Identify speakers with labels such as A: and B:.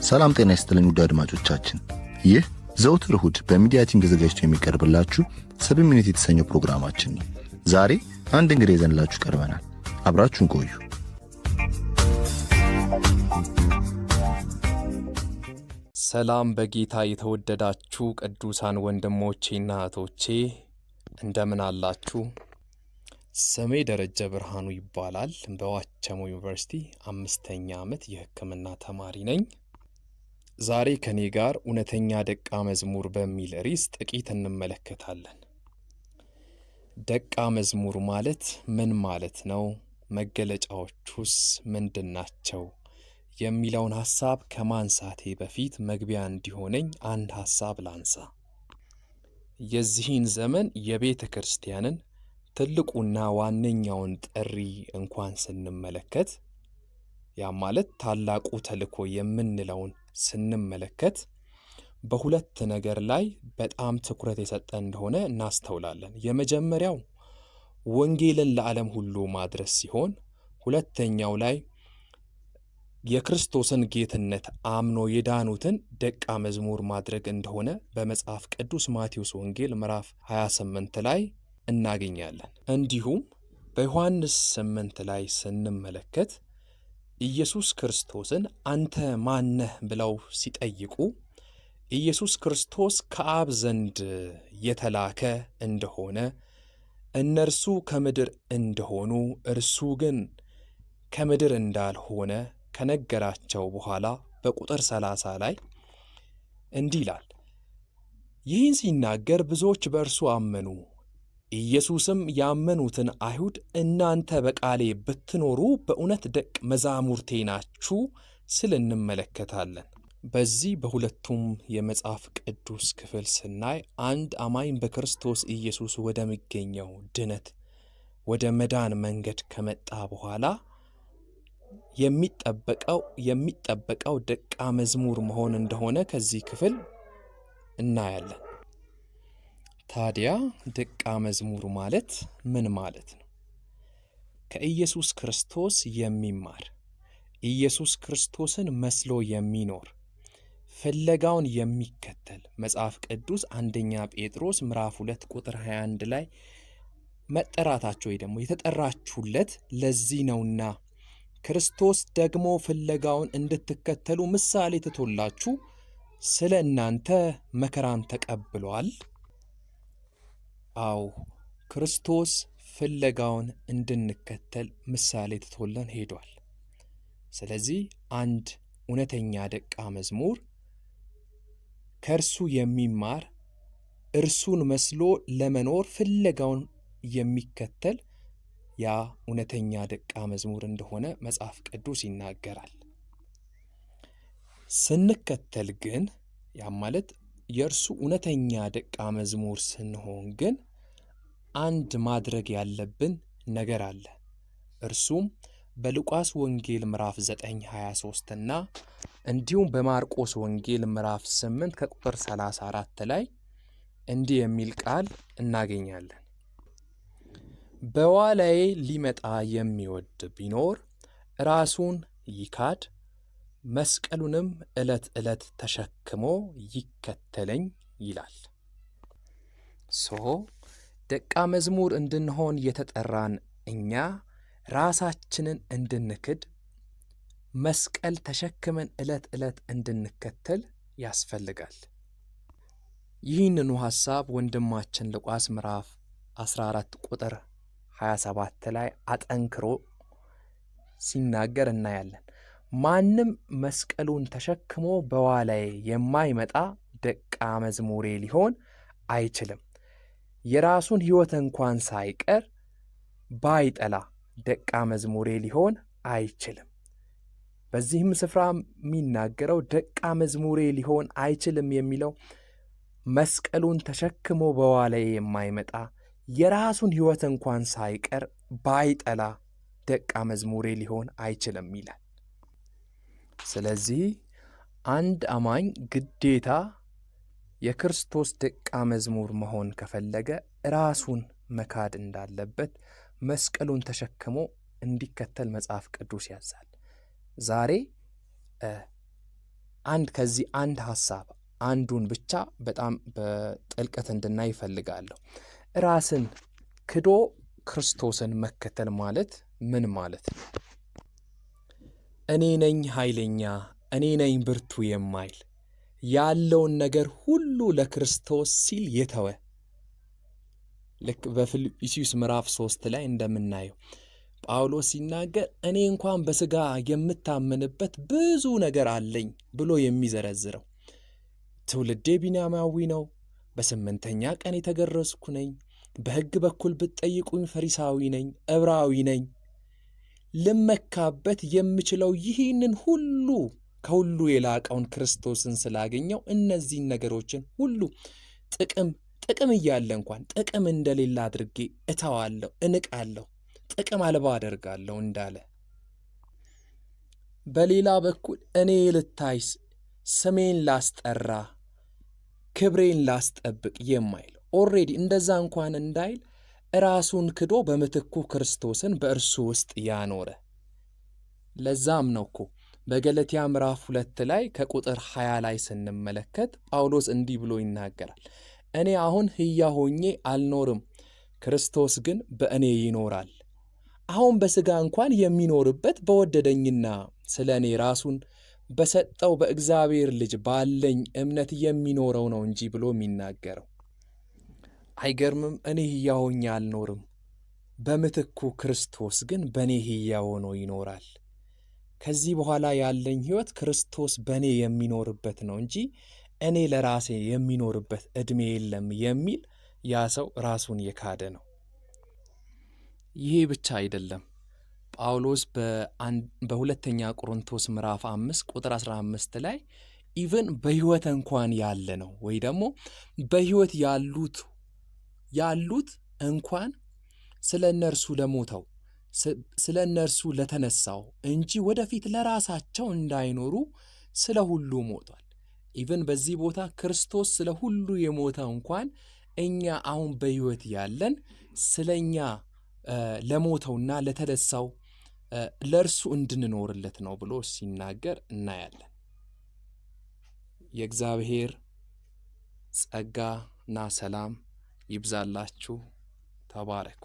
A: ሰላም ጤና ይስጥልኝ ውድ አድማጮቻችን። ይህ ዘውትር እሁድ በሚዲያቲንግ ተዘጋጅቶ የሚቀርብላችሁ 7 ሚኒት የተሰኘው ፕሮግራማችን ነው። ዛሬ አንድ እንግዳ ይዘንላችሁ ቀርበናል። አብራችሁን ቆዩ።
B: ሰላም በጌታ የተወደዳችሁ ቅዱሳን ወንድሞቼና እህቶቼ እንደምን አላችሁ? ስሜ ደረጀ ብርሃኑ ይባላል። በዋቸሞ ዩኒቨርሲቲ 5ኛ ዓመት የሕክምና ተማሪ ነኝ። ዛሬ ከኔ ጋር እውነተኛ ደቀ መዝሙር በሚል ርዕስ ጥቂት እንመለከታለን። ደቀ መዝሙር ማለት ምን ማለት ነው? መገለጫዎቹስ ምንድናቸው? የሚለውን ሐሳብ ከማንሳቴ በፊት መግቢያ እንዲሆነኝ አንድ ሐሳብ ላንሳ። የዚህን ዘመን የቤተ ክርስቲያንን ትልቁና ዋነኛውን ጥሪ እንኳን ስንመለከት ያ ማለት ታላቁ ተልእኮ የምንለውን ስንመለከት በሁለት ነገር ላይ በጣም ትኩረት የሰጠ እንደሆነ እናስተውላለን። የመጀመሪያው ወንጌልን ለዓለም ሁሉ ማድረስ ሲሆን፣ ሁለተኛው ላይ የክርስቶስን ጌትነት አምኖ የዳኑትን ደቀ መዝሙር ማድረግ እንደሆነ በመጽሐፍ ቅዱስ ማቴዎስ ወንጌል ምዕራፍ 28 ላይ እናገኛለን። እንዲሁም በዮሐንስ 8 ላይ ስንመለከት ኢየሱስ ክርስቶስን አንተ ማነህ ብለው ሲጠይቁ ኢየሱስ ክርስቶስ ከአብ ዘንድ የተላከ እንደሆነ እነርሱ ከምድር እንደሆኑ እርሱ ግን ከምድር እንዳልሆነ ከነገራቸው በኋላ በቁጥር 30 ላይ እንዲህ ይላል። ይህን ሲናገር ብዙዎች በእርሱ አመኑ። ኢየሱስም ያመኑትን አይሁድ እናንተ በቃሌ ብትኖሩ በእውነት ደቀ መዛሙርቴ ናችሁ ስል እንመለከታለን። በዚህ በሁለቱም የመጽሐፍ ቅዱስ ክፍል ስናይ አንድ አማኝ በክርስቶስ ኢየሱስ ወደሚገኘው ድነት ወደ መዳን መንገድ ከመጣ በኋላ የሚጠበቀው ደቀ መዝሙር መሆን እንደሆነ ከዚህ ክፍል እናያለን። ታዲያ ደቀ መዝሙር ማለት ምን ማለት ነው? ከኢየሱስ ክርስቶስ የሚማር ኢየሱስ ክርስቶስን መስሎ የሚኖር ፍለጋውን የሚከተል መጽሐፍ ቅዱስ አንደኛ ጴጥሮስ ምዕራፍ 2 ቁጥር 21 ላይ መጠራታቸው ወይ ደግሞ የተጠራችሁለት ለዚህ ነውና ክርስቶስ ደግሞ ፍለጋውን እንድትከተሉ ምሳሌ ትቶላችሁ ስለ እናንተ መከራን ተቀብሏል። አዎ ክርስቶስ ፍለጋውን እንድንከተል ምሳሌ ትቶልን ሄዷል። ስለዚህ አንድ እውነተኛ ደቀ መዝሙር ከእርሱ የሚማር እርሱን መስሎ ለመኖር ፍለጋውን የሚከተል ያ እውነተኛ ደቀ መዝሙር እንደሆነ መጽሐፍ ቅዱስ ይናገራል። ስንከተል ግን ያ ማለት የእርሱ እውነተኛ ደቀ መዝሙር ስንሆን ግን አንድ ማድረግ ያለብን ነገር አለ። እርሱም በሉቃስ ወንጌል ምዕራፍ 9:23 እና እንዲሁም በማርቆስ ወንጌል ምዕራፍ 8 ከቁጥር 34 ላይ እንዲህ የሚል ቃል እናገኛለን። በኋላዬ ሊመጣ የሚወድ ቢኖር ራሱን ይካድ፣ መስቀሉንም ዕለት ዕለት ተሸክሞ ይከተለኝ ይላል። ደቀ መዝሙር እንድንሆን የተጠራን እኛ ራሳችንን እንድንክድ መስቀል ተሸክመን ዕለት ዕለት እንድንከተል ያስፈልጋል። ይህንኑ ሐሳብ ወንድማችን ሉቃስ ምዕራፍ 14 ቁጥር 27 ላይ አጠንክሮ ሲናገር እናያለን። ማንም መስቀሉን ተሸክሞ በኋላዬ የማይመጣ ደቀ መዝሙሬ ሊሆን አይችልም። የራሱን ሕይወት እንኳን ሳይቀር ባይጠላ ደቀ መዝሙሬ ሊሆን አይችልም። በዚህም ስፍራ የሚናገረው ደቀ መዝሙሬ ሊሆን አይችልም የሚለው መስቀሉን ተሸክሞ በኋላዬ የማይመጣ የራሱን ሕይወት እንኳን ሳይቀር ባይጠላ ደቀ መዝሙሬ ሊሆን አይችልም ይላል። ስለዚህ አንድ አማኝ ግዴታ የክርስቶስ ደቀ መዝሙር መሆን ከፈለገ ራሱን መካድ እንዳለበት መስቀሉን ተሸክሞ እንዲከተል መጽሐፍ ቅዱስ ያዛል። ዛሬ ከዚህ አንድ ሐሳብ አንዱን ብቻ በጣም በጥልቀት እንድናይ ይፈልጋለሁ። ራስን ክዶ ክርስቶስን መከተል ማለት ምን ማለት ነው? እኔ ነኝ ኃይለኛ፣ እኔ ነኝ ብርቱ የማይል ያለውን ነገር ሁሉ ለክርስቶስ ሲል የተወ ልክ በፊልጵስዩስ ምዕራፍ 3 ላይ እንደምናየው ጳውሎስ ሲናገር እኔ እንኳን በሥጋ የምታመንበት ብዙ ነገር አለኝ ብሎ የሚዘረዝረው ትውልዴ ቢንያማዊ ነው፣ በ8ኛ ቀን የተገረዝኩ ነኝ፣ በሕግ በኩል ብትጠይቁኝ ፈሪሳዊ ነኝ፣ ዕብራዊ ነኝ፣ ልመካበት የምችለው ይህንን ሁሉ ከሁሉ የላቀውን ክርስቶስን ስላገኘው እነዚህን ነገሮችን ሁሉ ጥቅም እያለ እንኳን ጥቅም እንደሌለ አድርጌ እተዋለሁ፣ እንቃለሁ፣ ጥቅም አልባ አደርጋለሁ እንዳለ፣ በሌላ በኩል እኔ ልታይስ ስሜን ላስጠራ ክብሬን ላስጠብቅ የማይል ኦልሬዲ እንደዛ እንኳን እንዳይል ራሱን ክዶ በምትኩ ክርስቶስን በእርሱ ውስጥ ያኖረ። ለዛም ነው እኮ በገላትያ ምዕራፍ 2 ላይ ከቁጥር 20 ላይ ስንመለከት ጳውሎስ እንዲህ ብሎ ይናገራል። እኔ አሁን ሕያው ሆኜ አልኖርም፣ ክርስቶስ ግን በእኔ ይኖራል። አሁን በሥጋ እንኳን የሚኖርበት በወደደኝና ስለ እኔ ራሱን በሰጠው በእግዚአብሔር ልጅ ባለኝ እምነት የሚኖረው ነው እንጂ ብሎ የሚናገረው አይገርምም? እኔ ሕያው ሆኜ አልኖርም፣ በምትኩ ክርስቶስ ግን በእኔ ሕያው ሆኖ ይኖራል። ከዚህ በኋላ ያለኝ ሕይወት ክርስቶስ በእኔ የሚኖርበት ነው እንጂ እኔ ለራሴ የሚኖርበት ዕድሜ የለም የሚል ያ ሰው ራሱን የካደ ነው። ይሄ ብቻ አይደለም። ጳውሎስ በሁለተኛ ቆሮንቶስ ምዕራፍ 5 ቁጥር 15 ላይ ኢቭን በሕይወት እንኳን ያለ ነው ወይ ደግሞ በሕይወት ያሉት እንኳን ስለ እነርሱ ለሞተው ስለ እነርሱ ለተነሳው እንጂ ወደፊት ለራሳቸው እንዳይኖሩ ስለ ሁሉ ሞቷል። ኢቭን በዚህ ቦታ ክርስቶስ ስለ ሁሉ የሞተው እንኳን እኛ አሁን በሕይወት ያለን ስለ እኛ ለሞተውና ለተነሳው ለእርሱ እንድንኖርለት ነው ብሎ ሲናገር እናያለን። የእግዚአብሔር ጸጋና ሰላም ይብዛላችሁ። ተባረኩ።